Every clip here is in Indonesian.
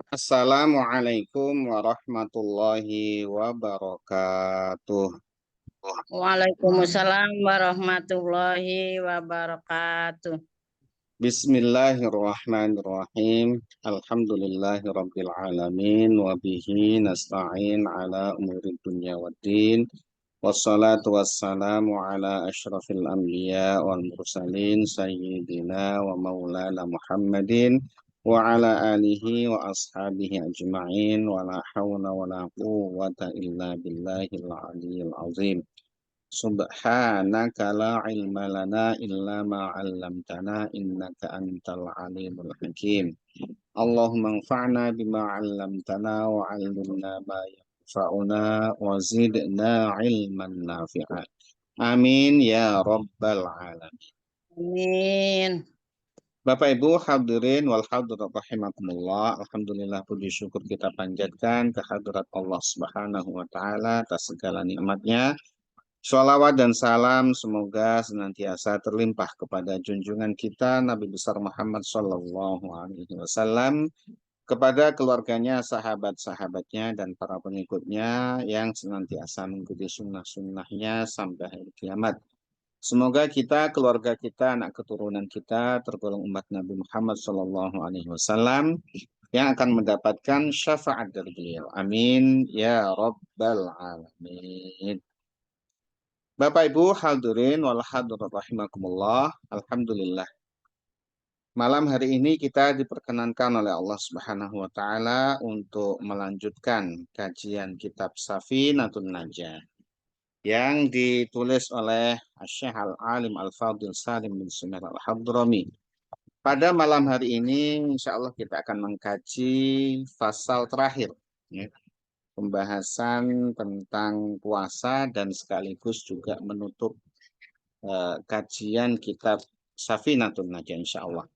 Assalamualaikum warahmatullahi wabarakatuh. Waalaikumsalam warahmatullahi wabarakatuh. Bismillahirrahmanirrahim. Alhamdulillahirabbil alamin wa bihi nasta'in ala umuri dunya waddin. Wassalatu wassalamu ala asyrafil anbiya wal mursalin sayyidina wa maulana Muhammadin wa ala alihi wa ashabihi ajma'in wa la hawla wa la quwwata illa billahil aliyyil azim. Subhanaka la ilma lana illa ma 'allamtana innaka antal alimul hakim. Allahumma anfa'na bima 'allamtana wa 'allimna ma yanfa'una wa zidna ilman nafi'a. Amin ya rabbal alamin. Amin. Bapak Ibu hadirin wal hadirat rahimakumullah. Alhamdulillah puji syukur kita panjatkan kehadirat Allah Subhanahu wa taala atas segala nikmatnya. Sholawat dan salam semoga senantiasa terlimpah kepada junjungan kita Nabi besar Muhammad Sallallahu Alaihi Wasallam, kepada keluarganya, sahabat-sahabatnya, dan para pengikutnya yang senantiasa mengikuti sunnah-sunnahnya sampai hari kiamat. Semoga kita, keluarga kita, anak keturunan kita tergolong umat Nabi Muhammad Sallallahu Alaihi Wasallam yang akan mendapatkan syafaat dari beliau. Amin ya Rabbal Alamin. Bapak Ibu hadirin wal hadirat rahimakumullah. Alhamdulillah. Malam hari ini kita diperkenankan oleh Allah Subhanahu wa taala untuk melanjutkan kajian kitab Safinatun Najah yang ditulis oleh Syekh Al-Alim Al-Fadil Salim bin Sumer Al-Hadrami. Pada malam hari ini insya Allah kita akan mengkaji fasal terakhir, ya, pembahasan tentang puasa dan sekaligus juga menutup kajian kitab Safinatun Najah insya Allah.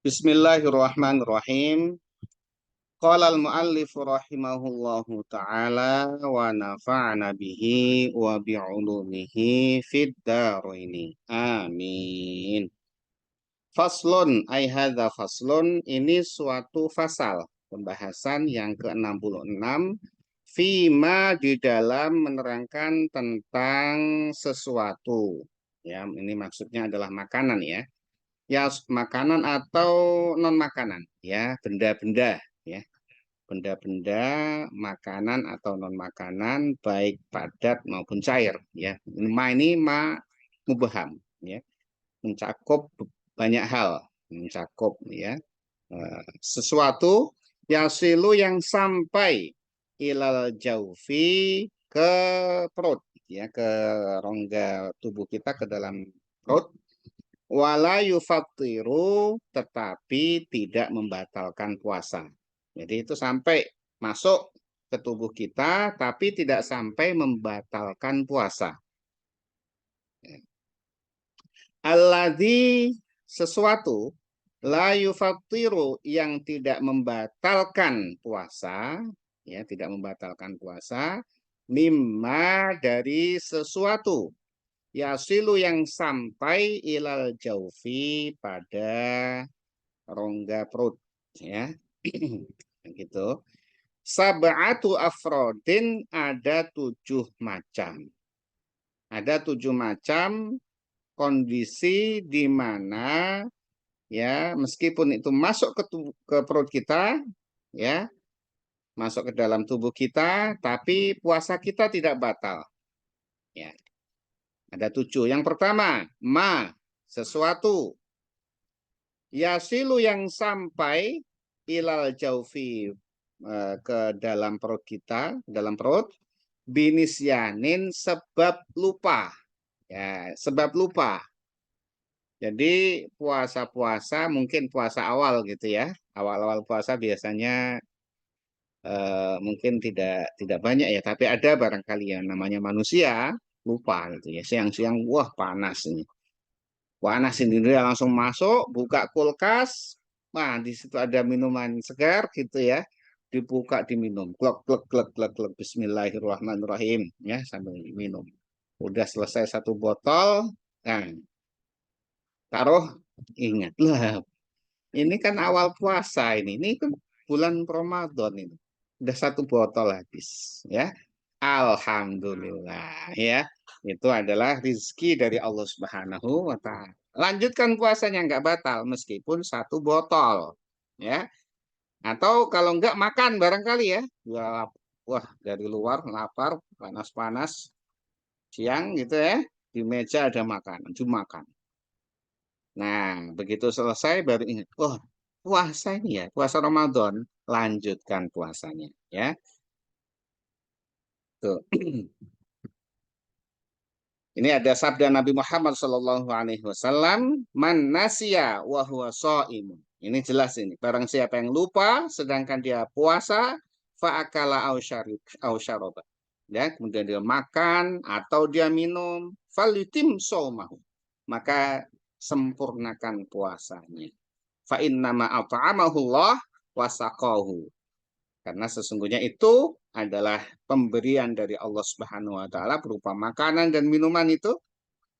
Bismillahirrahmanirrahim. Qala al-muallif rahimahullahu ta'ala wa nafa'na bihi wa bi'ulumihi fid dharaini. Amin. Faslun ay hadza faslun, ini suatu fasal pembahasan yang ke-66 fima di dalam menerangkan tentang sesuatu. Ya, ini maksudnya adalah makanan ya. Ya, makanan atau non makanan ya, benda-benda ya. Benda-benda makanan atau non makanan baik padat maupun cair ya. Ma ini ma mubham ya, mencakup banyak hal, mencakup ya, sesuatu yasilu yang sampai ilal jaufi, ke perut ya, ke rongga tubuh kita, ke dalam perut. Wala yufattiru, tetapi tidak membatalkan puasa. Jadi itu sampai masuk ke tubuh kita tapi tidak sampai membatalkan puasa. Alladzi, sesuatu, la yufattiru, yang tidak membatalkan puasa, ya, tidak membatalkan puasa, mimma, dari sesuatu, yasilu yang sampai ilal jaufi, pada rongga perut ya. Gitu. Sab'atu afrodin, ada 7 macam. Ada 7 macam kondisi di mana ya, meskipun itu masuk ke perut kita ya, masuk ke dalam tubuh kita, tapi puasa kita tidak batal. Ya. Ada 7. Yang pertama, ma, sesuatu, yasilu yang sampai ilal jaufi, ke dalam perut kita, dalam perut, binisyanin, sebab lupa. Ya, sebab lupa. Jadi puasa-puasa, mungkin puasa awal gitu ya. Awal-awal puasa biasanya mungkin tidak banyak ya, tapi ada barangkali yang namanya manusia lupa gitu ya. Siang-siang wah panas ini. Panas ini dia langsung masuk, buka kulkas. Nah, di situ ada minuman segar gitu ya. Dibuka diminum. Glek glek glek glek glek Bismillahirrahmanirrahim ya sambil minum. Udah selesai satu botol. Nah, taruh ingatlah ini kan awal puasa ini. Ini kan bulan Ramadan ini. Udah satu botol habis ya. Alhamdulillah ya. Itu adalah rizki dari Allah Subhanahu wa taala. Lanjutkan puasanya nggak batal meskipun satu botol ya. Atau kalau nggak makan barangkali ya. Wah, dari luar lapar, panas-panas, siang gitu ya. Di meja ada makanan, cuma makan. Nah, begitu selesai baru ingat, oh puasa ini ya, puasa Ramadan, lanjutkan puasanya ya. Tuh. Ini ada sabda Nabi Muhammad SAW, man nasya wa huwa shaimun. Ini jelas ini. Barang siapa yang lupa sedangkan dia puasa, fa'akala au syaraba. Ya, kemudian dia makan atau dia minum, falitim saumahu. Maka sempurnakan puasanya. Fa innama at'amahullah wa saqahu. Karena sesungguhnya itu adalah pemberian dari Allah Subhanahu wa taala berupa makanan dan minuman itu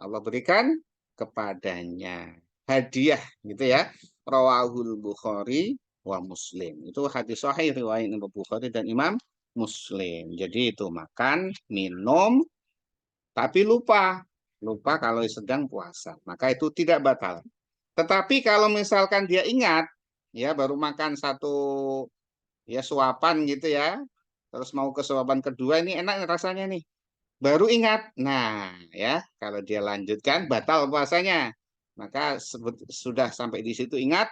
Allah berikan kepadanya. Hadiah gitu ya. Rawahul Bukhari wa Muslim. Itu hadis sahih riwayat Imam Bukhari dan Imam Muslim. Jadi itu makan, minum tapi lupa. Lupa kalau sedang puasa. Maka itu tidak batal. Tetapi kalau misalkan dia ingat ya baru makan satu ya suapan gitu ya. Terus mau ke suapan kedua ini enak rasanya nih. Baru ingat. Nah, ya, kalau dia lanjutkan batal puasanya. Maka sudah sampai di situ ingat,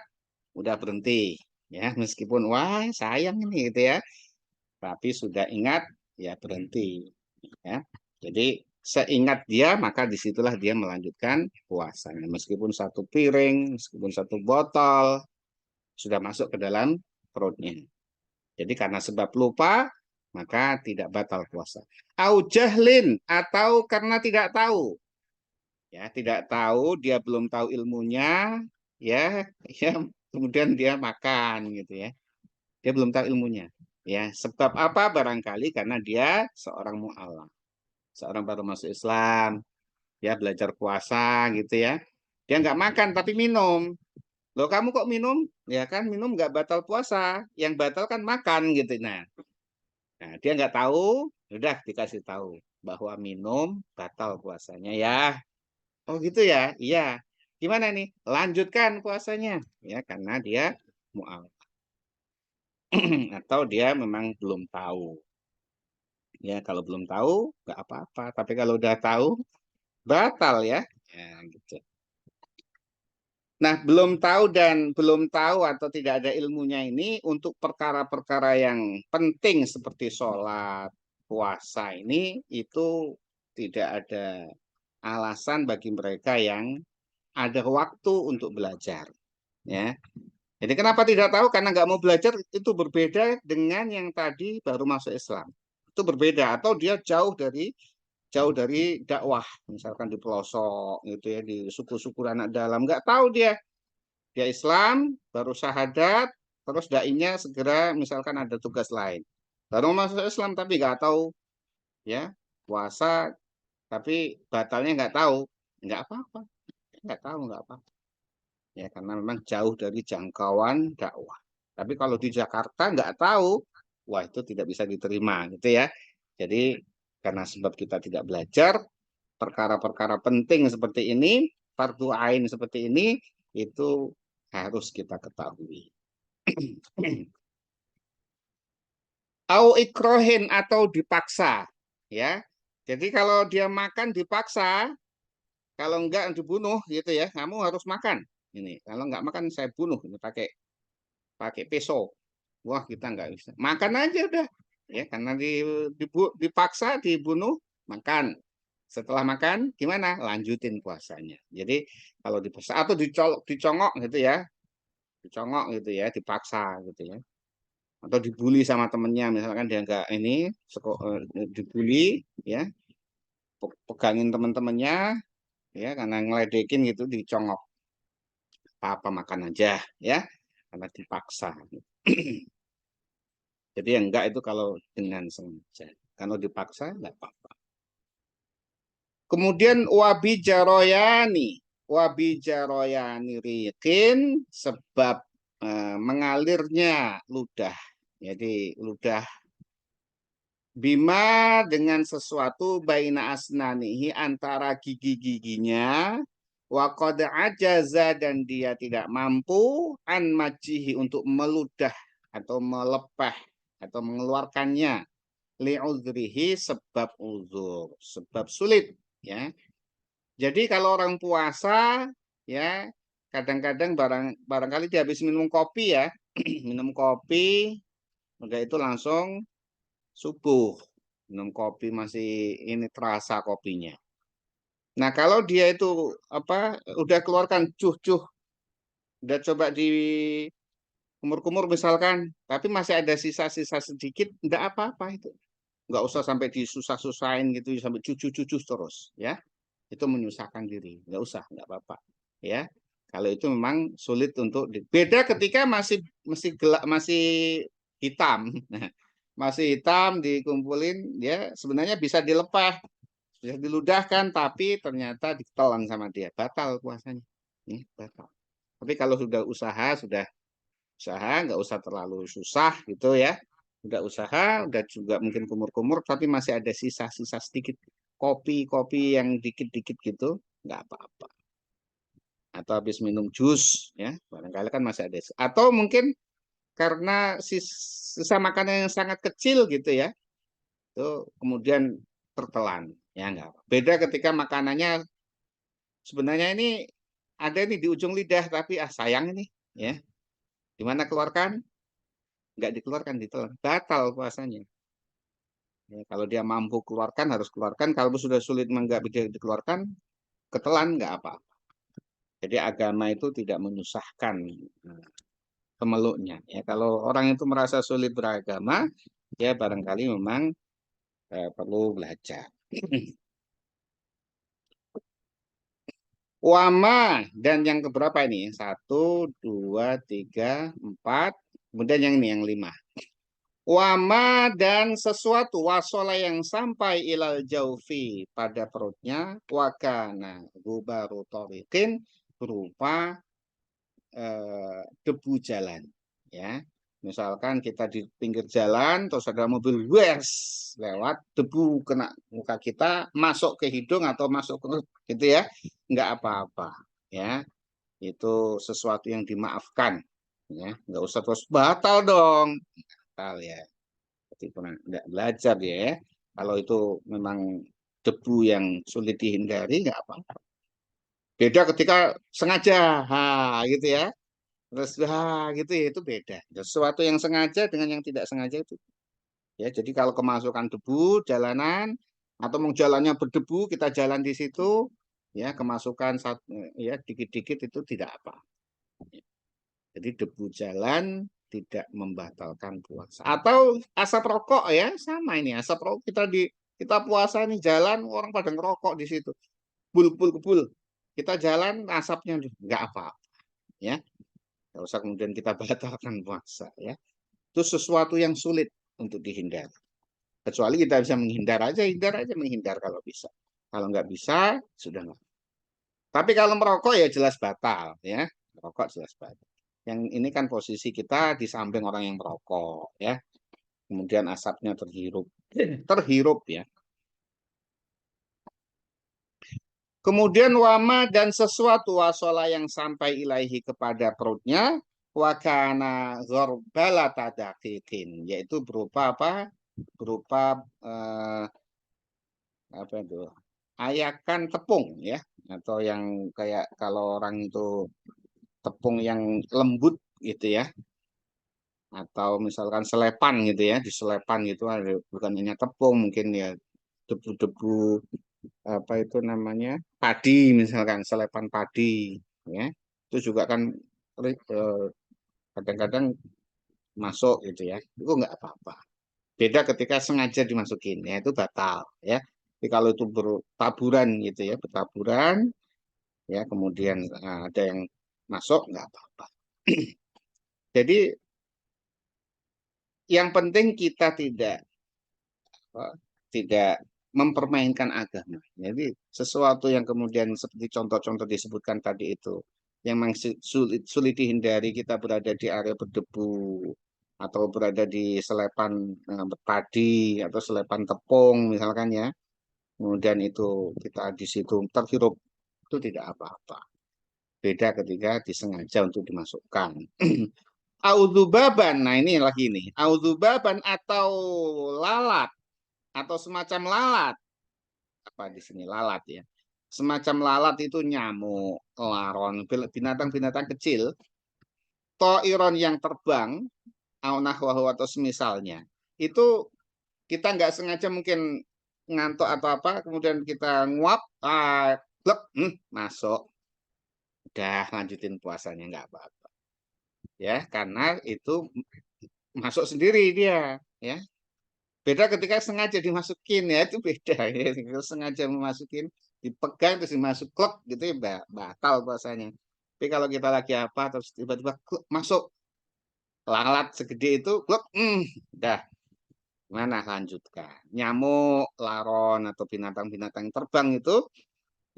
udah berhenti. Ya, meskipun wah sayang ini gitu ya. Tapi sudah ingat, ya berhenti. Ya. Jadi seingat dia, maka disitulah dia melanjutkan puasanya. Meskipun satu piring, meskipun satu botol, sudah masuk ke dalam perutnya. Jadi karena sebab lupa, maka tidak batal puasa. Au jahlin atau karena tidak tahu. Ya, tidak tahu, dia belum tahu ilmunya, ya, ya, kemudian dia makan gitu ya. Dia belum tahu ilmunya. Ya, sebab apa barangkali karena dia seorang mu'alaf. Seorang baru masuk Islam, ya belajar puasa gitu ya. Dia nggak makan tapi minum. Loh kamu kok minum? Ya kan minum nggak batal puasa. Yang batal kan makan gitu. Nah, dia nggak tahu, udah dikasih tahu bahwa minum batal puasanya ya. Oh gitu ya, iya. Gimana nih? Lanjutkan puasanya, ya karena dia mual atau dia memang belum tahu. Ya kalau belum tahu nggak apa-apa, tapi kalau udah tahu batal ya. Ya gitu. Nah, belum tahu dan belum tahu atau tidak ada ilmunya ini untuk perkara-perkara yang penting seperti sholat, puasa ini itu tidak ada alasan bagi mereka yang ada waktu untuk belajar. Ya, jadi kenapa tidak tahu? Karena nggak mau belajar itu berbeda dengan yang tadi baru masuk Islam. Itu berbeda atau dia jauh dari dakwah, misalkan di pelosok gitu ya di suku-suku anak dalam nggak tahu dia Islam, baru syahadat, terus dai-nya segera misalkan ada tugas lain. Baru masuk Islam tapi nggak tahu, ya puasa, tapi batalnya nggak tahu, nggak apa-apa, nggak tahu nggak apa-apa. Ya karena memang jauh dari jangkauan dakwah. Tapi kalau di Jakarta nggak tahu, wah itu tidak bisa diterima, gitu ya. Jadi karena sebab kita tidak belajar perkara-perkara penting seperti ini, fardu ain seperti ini, itu harus kita ketahui. Au ikrohin atau dipaksa, ya. Jadi kalau dia makan dipaksa, kalau enggak dibunuh gitu ya, kamu harus makan. Ini kalau enggak makan saya bunuh ini pakai pakai pisau. Wah kita enggak bisa. Makan aja udah, ya karena dipaksa dibunuh makan. Setelah makan gimana? Lanjutin puasanya. Jadi kalau dipaksa atau dicongok gitu ya, dicongok gitu ya, dipaksa gitu ya. Atau dibully sama temennya misalkan dia enggak dibully ya pegangin teman-temannya ya, karena ngeledekin gitu, dicongok, apa makan aja, ya, karena dipaksa. Jadi yang enggak itu kalau dengan sengaja, kalau dipaksa enggak apa-apa. Kemudian wabi jaroyani rikin, sebab mengalirnya ludah. Jadi ludah bima dengan sesuatu baina asnanihi, antara gigi-giginya, waqad ajaza, dan dia tidak mampu an majihi, untuk meludah atau melepeh atau mengeluarkannya, li'udhrihi, sebab uzur, sebab sulit, ya. Jadi kalau orang puasa, ya, kadang-kadang barangkali dia habis minum kopi, ya. Minum kopi, maka itu langsung subuh. Minum kopi masih ini terasa kopinya. Nah, kalau dia itu apa, udah keluarkan cuh-cuh, udah coba di kumur-kumur misalkan, tapi masih ada sisa-sisa sedikit, enggak apa-apa itu. Enggak usah sampai disusah-susahin gitu, sampai cucu-cucu terus, ya. Itu menyusahkan diri, nggak usah, nggak apa-apa, ya. Kalau itu memang sulit untuk beda ketika masih gelap, masih hitam. Nah, masih hitam dikumpulin, ya, sebenarnya bisa dilepas, bisa diludahkan, tapi ternyata ditelan sama dia, batal puasanya, ya, batal. Tapi kalau sudah usaha, nggak usah terlalu susah gitu, ya. Udah usaha, udah juga mungkin kumur-kumur, tapi masih ada sisa-sisa sedikit kopi-kopi yang dikit-dikit gitu, nggak apa-apa. Atau habis minum jus, ya, barangkali kan masih ada. Atau mungkin karena sisa makanan yang sangat kecil gitu, ya, itu kemudian tertelan, ya, nggak apa. Beda ketika makanannya sebenarnya ini ada nih di ujung lidah, tapi sayang ini, ya, dimana keluarkan, nggak dikeluarkan, ditelan, batal puasanya. Ya, kalau dia mampu keluarkan, harus keluarkan. Kalau sudah sulit nggak bisa dikeluarkan, ketelan nggak apa-apa. Jadi agama itu tidak menyusahkan pemeluknya. Ya, kalau orang itu merasa sulit beragama, ya barangkali memang perlu belajar. Wama, dan yang keberapa ini? 1, 2, 3, 4. Kemudian yang ini yang 5. Wama, dan sesuatu, wasola, yang sampai ilal jaufi, pada perutnya, wakana gubaru torikin, berupa debu jalan, ya. Misalkan kita di pinggir jalan, terus ada mobil wes lewat, debu kena muka kita, masuk ke hidung atau masuk ke gitu, ya, nggak apa-apa, ya. Itu sesuatu yang dimaafkan, ya. Nggak usah terus batal dong, batal, ya. Berarti kurang nggak belajar, ya. Kalau itu memang debu yang sulit dihindari, nggak apa-apa. Beda ketika sengaja, gitu, ya. Terus gitu ya, itu beda. Sesuatu yang sengaja dengan yang tidak sengaja itu. Ya, jadi kalau kemasukan debu jalanan atau mau jalannya berdebu, kita jalan di situ, ya, kemasukan ya dikit-dikit, itu tidak apa. Jadi debu jalan tidak membatalkan puasa. Atau asap rokok, ya, sama ini, asap rokok, kita puasa ini jalan, orang pada ngerokok di situ. Bul. Kita jalan, asapnya nggak apa-apa, ya. Nggak usah kemudian kita batalkan puasa, ya. Itu sesuatu yang sulit untuk dihindari. Kecuali kita bisa hindar aja menghindar kalau bisa. Kalau nggak bisa, sudah nggak. Tapi kalau merokok ya jelas batal, ya. Merokok jelas batal. Yang ini kan posisi kita di samping orang yang merokok, ya. Kemudian asapnya terhirup, ya. Kemudian wama, dan sesuatu, wasola, yang sampai ilaihi, kepada perutnya, wakana ghorbala tadakikin, yaitu berupa apa? Berupa apa itu? Ayakan tepung, ya, atau yang kayak kalau orang itu tepung yang lembut gitu, ya, atau misalkan selepan gitu, ya, di selepan gitu, ada bukan hanya tepung, mungkin ya debu-debu, apa itu namanya, padi, misalkan selepan padi, ya, itu juga kan kadang-kadang masuk gitu, ya, itu nggak apa-apa. Beda ketika sengaja dimasukin, ya, itu batal, ya. Tapi kalau itu bertaburan gitu, ya, bertaburan, ya kemudian ada yang masuk nggak apa-apa. Jadi yang penting kita tidak mempermainkan agama. Jadi sesuatu yang kemudian seperti contoh-contoh disebutkan tadi itu, yang memang sulit dihindari, kita berada di area berdebu atau berada di selepan padi atau selepan tepung misalkan ya, kemudian itu kita di situ terhirup, itu tidak apa-apa. Beda ketika disengaja untuk dimasukkan. Audzubaban, nah ini lagi nih, audzubaban atau lalat atau semacam lalat, apa di sini lalat ya, semacam lalat itu nyamuk, laron, binatang-binatang kecil, toiron yang terbang, au nahwahu atau semisalnya, itu kita nggak sengaja mungkin ngantuk atau apa, kemudian kita nguap, blek, masuk, udah lanjutin puasanya nggak apa-apa, ya karena itu masuk sendiri dia, ya. Beda ketika sengaja dimasukin ya, itu beda ya. Kalau sengaja memasukin, dipegang terus dimasuk klok gitu ya batal puasanya. Tapi kalau kita lagi apa terus tiba-tiba klok, masuk lalat segede itu klok, udah mana lanjutkan. Nyamuk, laron atau binatang-binatang terbang itu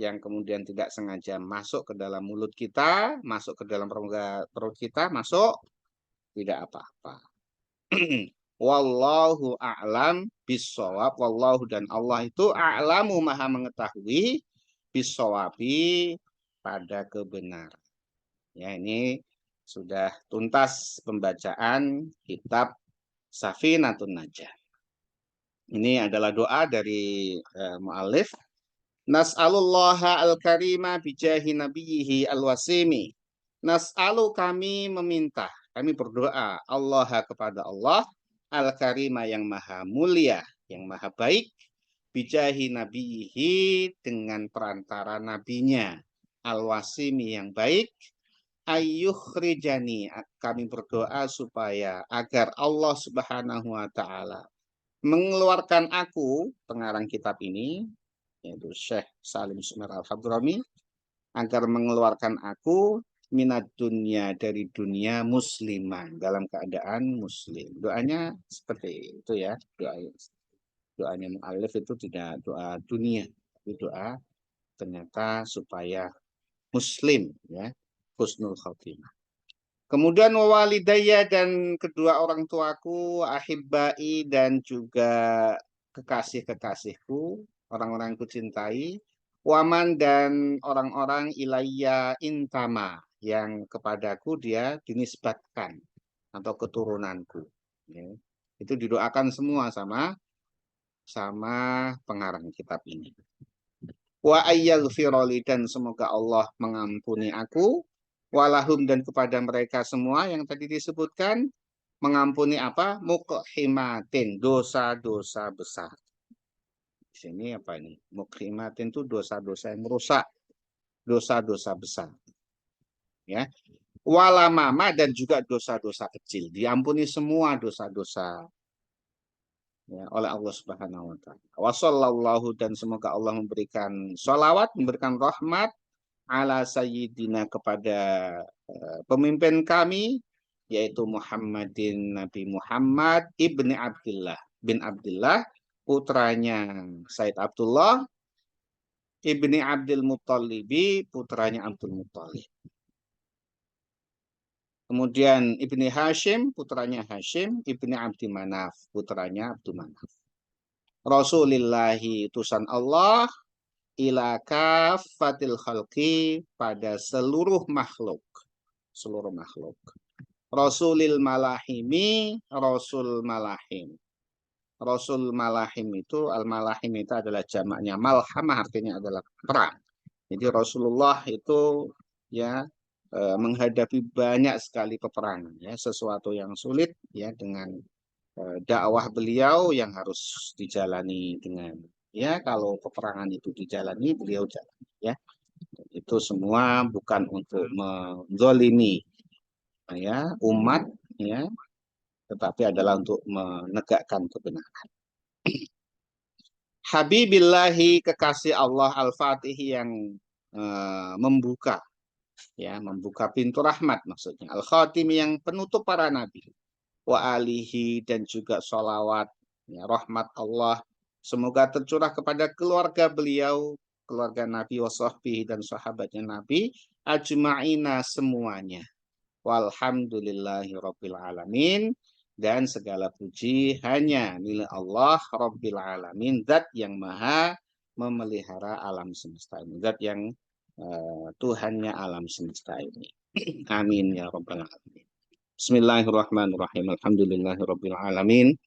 yang kemudian tidak sengaja masuk ke dalam mulut kita, masuk ke dalam rongga perut kita, masuk tidak apa-apa. Wallahu a'lam bisawab. Wallahu dan Allah itu a'lamu maha mengetahui bisawabi pada kebenaran. Ya, ini sudah tuntas pembacaan kitab Safinatun Najah. Ini adalah doa dari mu'alif. Nas'alullaha al-karima bijahi nabiyhi al-wasimi. Nas'alu kami meminta, kami berdoa Allah kepada Allah al-karima yang maha mulia, yang maha baik, bijahi nabihi dengan perantara nabinya, al-wasimi yang baik, ayyukhrijani, kami berdoa supaya agar Allah Subhanahu wa taala mengeluarkan aku, pengarang kitab ini yaitu Syekh Salim Sumar Al-Hadrami, agar mengeluarkan aku minat dunia, dari dunia musliman, dalam keadaan muslim. Doanya seperti itu ya, doanya mu'alif itu tidak doa dunia, tapi doa ternyata supaya muslim ya, husnul khotimah. Kemudian wawalidaya dan kedua orang tuaku, ahibbai dan juga kekasih-kekasihku, orang-orang yang kucintai, waman dan orang-orang ilayya intama yang kepadaku dia dinisbatkan atau keturunanku. Ya. Itu didoakan semua sama pengarang kitab ini. Wa ayyaghfiroli dan semoga Allah mengampuni aku, walahum dan kepada mereka semua yang tadi disebutkan, mengampuni apa? Mukhimatin, dosa-dosa besar. Di sini apa ini? Mukhimatin itu dosa-dosa yang merusak, dosa-dosa besar. Ya. Walamama dan juga dosa-dosa kecil. Diampuni semua dosa-dosa ya, oleh Allah Subhanahu wa taala. Wassallallahu dan semoga Allah memberikan sholawat, memberikan rahmat ala sayyidina kepada pemimpin kami yaitu Muhammadin Nabi Muhammad ibni Abdullah bin Abdullah, putranya Said Abdullah ibni Abdul Muttalibi, putranya Abdul Muttalib. Kemudian ibni Hashim, putranya Hashim, ibni Abdi Manaf, putranya Abdul Manaf. Rasulillahi, utusan Allah, ila kafatil khalqi, pada seluruh makhluk. Seluruh makhluk. Rasulil malahimi, Rasul malahim. Rasul malahim itu, al-malahim itu adalah jamaknya malhamah, artinya adalah perang. Jadi Rasulullah itu ya menghadapi banyak sekali peperangan ya, sesuatu yang sulit ya, dengan dakwah beliau yang harus dijalani dengan ya, kalau peperangan itu dijalani beliau jalani ya. Itu semua bukan untuk menzolimi ya umat ya, tetapi adalah untuk menegakkan kebenaran. Habibillahi, kekasih Allah, al-Fatih yang membuka, ya, membuka pintu rahmat maksudnya. Al-Khatim yang penutup para nabi. Wa alihi, dan juga sholawat, ya, rahmat Allah semoga tercurah kepada keluarga beliau, keluarga Nabi, wasahbihi, dan sahabatnya Nabi, ajma'ina, semuanya. Walhamdulillahi rabbil alamin, dan segala puji hanya milik Allah Rabbil alamin, zat yang maha memelihara alam semesta ini, zat yang Tuhannya alam semesta ini. Amin ya rabbal alamin. Bismillahirrahmanirrahim. Alhamdulillahirabbil alamin.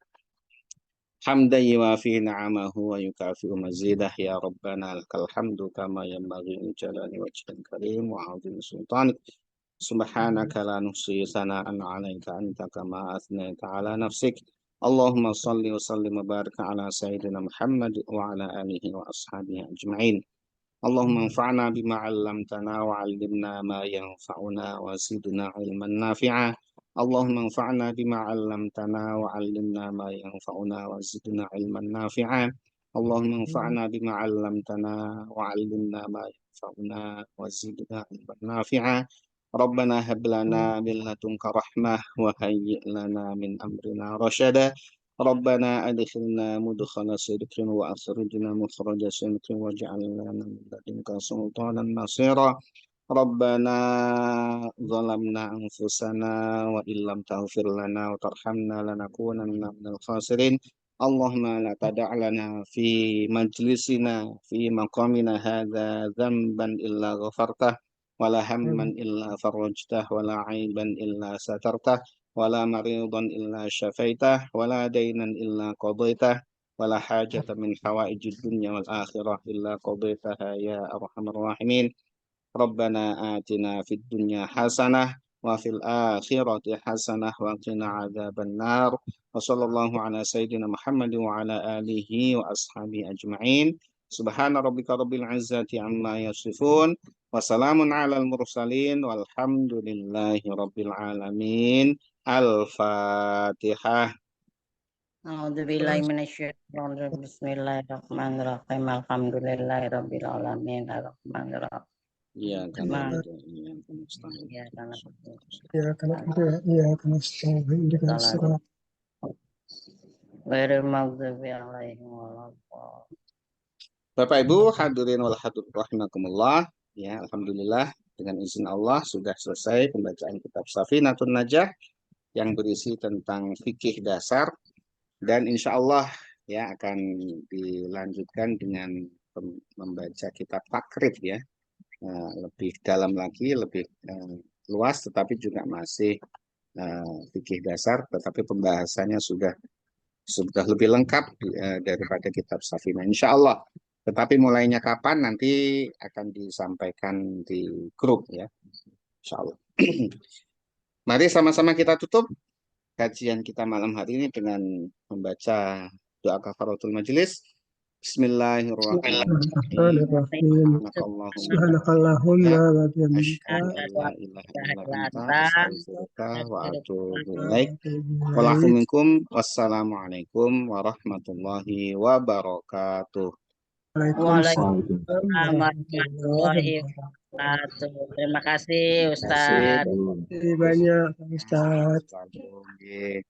Hamdan yuwafi ni'amahu wa yukafi'u mazidah, ya rabbana lakal hamdu kama yanbaghi li jalali wajhikal karim wa 'azimi sultanik. Subhanaka la nuhsi sana'an 'alaika anta kama athnayta 'ala nafsik. Allahumma shalli wa sallim wa barik ala sayyidina Muhammad wa ala alihi wa ashabihi ajma'in. Allahumma anfa'na bima 'allamtana wa 'allimna ma yanfa'una wa zidna 'ilman nafi'a. Allahumma anfa'na bima 'allamtana wa 'allimna ma yanfa'una wa zidna 'ilman nafi'a. Allahumma anfa'na bima 'allamtana wa 'allimna ma yanfa'una wa zidna 'ilman nafi'a. Rabbana hab lana min ladunka rahmah wa hayyi' lana min amrina rasyada. Rabbana adkhilna mudkhala sidqin wa akhrijna mukhraja sidqin waj'al lana min ladunka sultanan nasira. Rabbana zalamna anfusana wa illam taghfir lana wa tarhamna lanakunanna minal khasirin. Allahumma la tada' lana fi majlisina fi maqamina hadza dhanban illa ghafartah wala hamman illa farajtah wala 'aiban illa satartah wala maridan illa syafaitah wala dainan illa qadaitah wala hajatan min hawaijid dunya wal akhirah illa qadaitaha ya arhamar rahimin. Rabbana atina fid dunya hasanah wa fil akhirati hasanah wa qina adzabannar. Wa sallallahu ala sayyidina Muhammad wa ala alihi wa ashabihi ajma'in. Subhana rabbika rabbil izzati amma yasifun. Wassalamun alal mursalin walhamdulillahi rabbil alamin. Al-Fatihah. A'udzubillahi minasyaitonir rajim. Bismillahirrahmanirrahim. Alhamdulillahirabbil alamin. Arrahmanirrahim. Iya, Ma- karena Ya karena إياك نعبد وإياك نستعين اهدنا الصراط ghairil maghdubi alaihim waladdallin. Bapak Ibu hadirin wal hadirat rahimakumullah, ya, alhamdulillah dengan izin Allah sudah selesai pembacaan kitab Safinatun Najah yang berisi tentang fikih dasar, dan insya Allah ya akan dilanjutkan dengan membaca kitab takrib, ya, lebih dalam lagi, lebih luas, tetapi juga masih fikih dasar, tetapi pembahasannya sudah lebih lengkap daripada kitab Safinah, insya Allah. Tetapi mulainya kapan nanti akan disampaikan di grup, ya, insya Allah. Mari sama-sama kita tutup kajian kita malam hari ini dengan membaca doa kafaratul majelis. Bismillahirrahmanirrahim. سبحانك اللهم وبحمدك Asyhadu an la ilaha illa anta astaghfiruka wa atubu ilaik. وأتوب Walafu إليك. minkum. Wassalamualaikum warahmatullahi wabarakatuh. Waalaikumsalam Waalaikumsalam warahmatullahi wabarakatuh. Terima kasih Ustaz. Terima kasih banyak Pak Ustadz. Assalamualaikum.